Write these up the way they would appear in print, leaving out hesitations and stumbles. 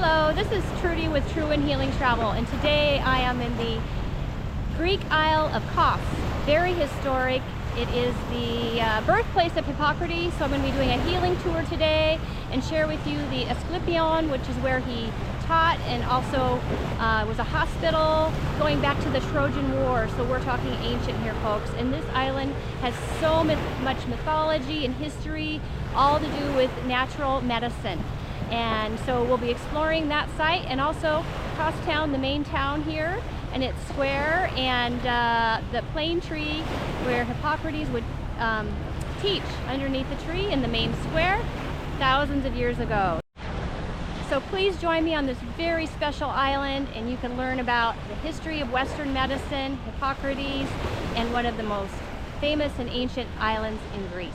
Hello, this is Trudy with True and Healing Travel, and today I am in the Greek Isle of Kos. Very historic. It is the birthplace of Hippocrates, so I'm going to be doing a healing tour today and share with you the Asclepieion, which is where he taught, and also was a hospital going back to the Trojan War. So we're talking ancient here, folks. And this island has so much mythology and history, all to do with natural medicine. And so we'll be exploring that site, and also Kos town, the main town here, and its square, and the plane tree where Hippocrates would teach underneath the tree in the main square thousands of years ago. So please join me on this very special island, and you can learn about the history of Western medicine, Hippocrates, and one of the most famous and ancient islands in Greece.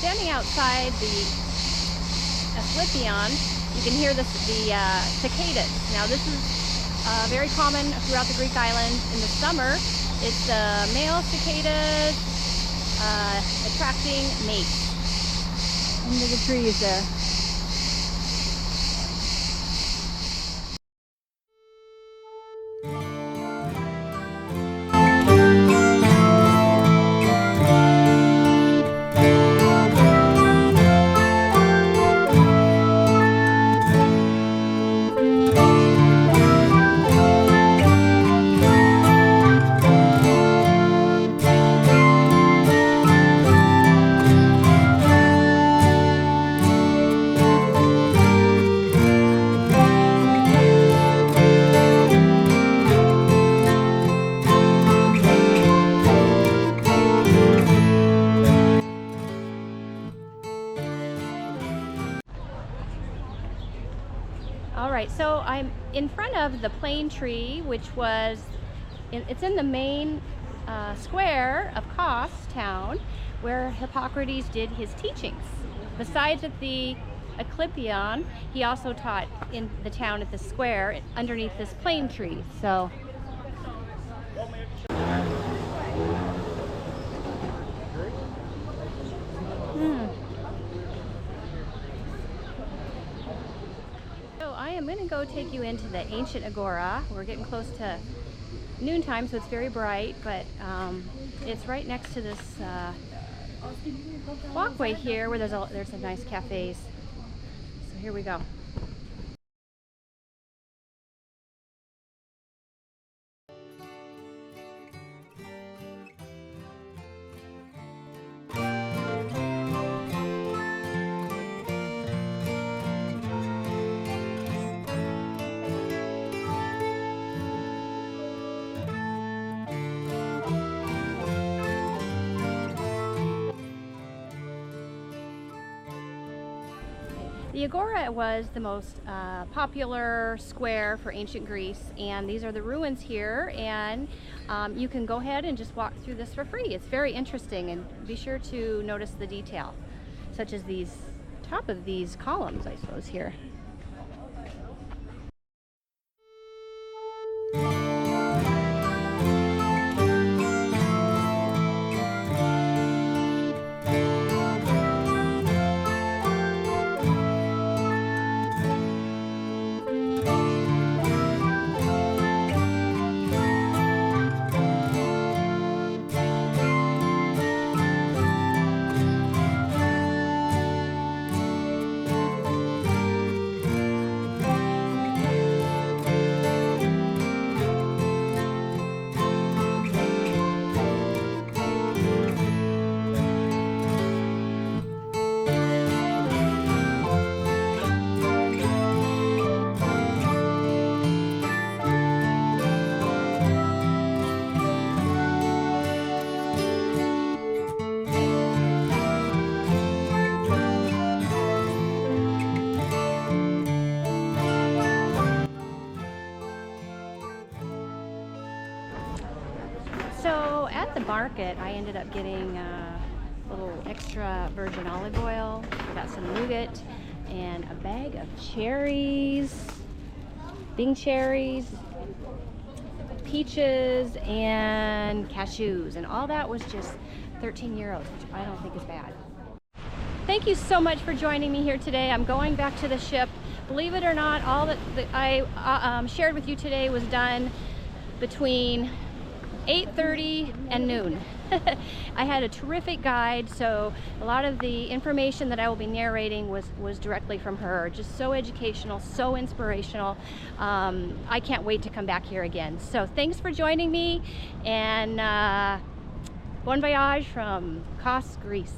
Standing outside the Asclepieion, you can hear the cicadas. Now this is very common throughout the Greek island in the summer. It's male cicadas attracting mates into the trees there. Alright, so I'm in front of the plane tree, which was, it's in the main square of Kos town, where Hippocrates did his teachings. Besides at the Asclepieion, he also taught in the town at the square underneath this plane tree. So I'm going to go take you into the ancient agora. We're getting close to noontime, so it's very bright, but it's right next to this walkway here where there's some nice cafes. So here we go. The Agora was the most popular square for ancient Greece, and these are the ruins here, and you can go ahead and just walk through this for free. It's very interesting, and be sure to notice the detail, such as these top of these columns, I suppose, here. So at the market, I ended up getting a little extra virgin olive oil. I got some nougat and a bag of cherries, Bing cherries, peaches, and cashews. And all that was just 13 euros, which I don't think is bad. Thank you so much for joining me here today. I'm going back to the ship. Believe it or not, all that I shared with you today was done between 8:30 and noon. I had a terrific guide, so a lot of the information that I will be narrating was directly from her. Just so educational, so inspirational. I can't wait to come back here again. So thanks for joining me, and bon voyage from Kos, Greece.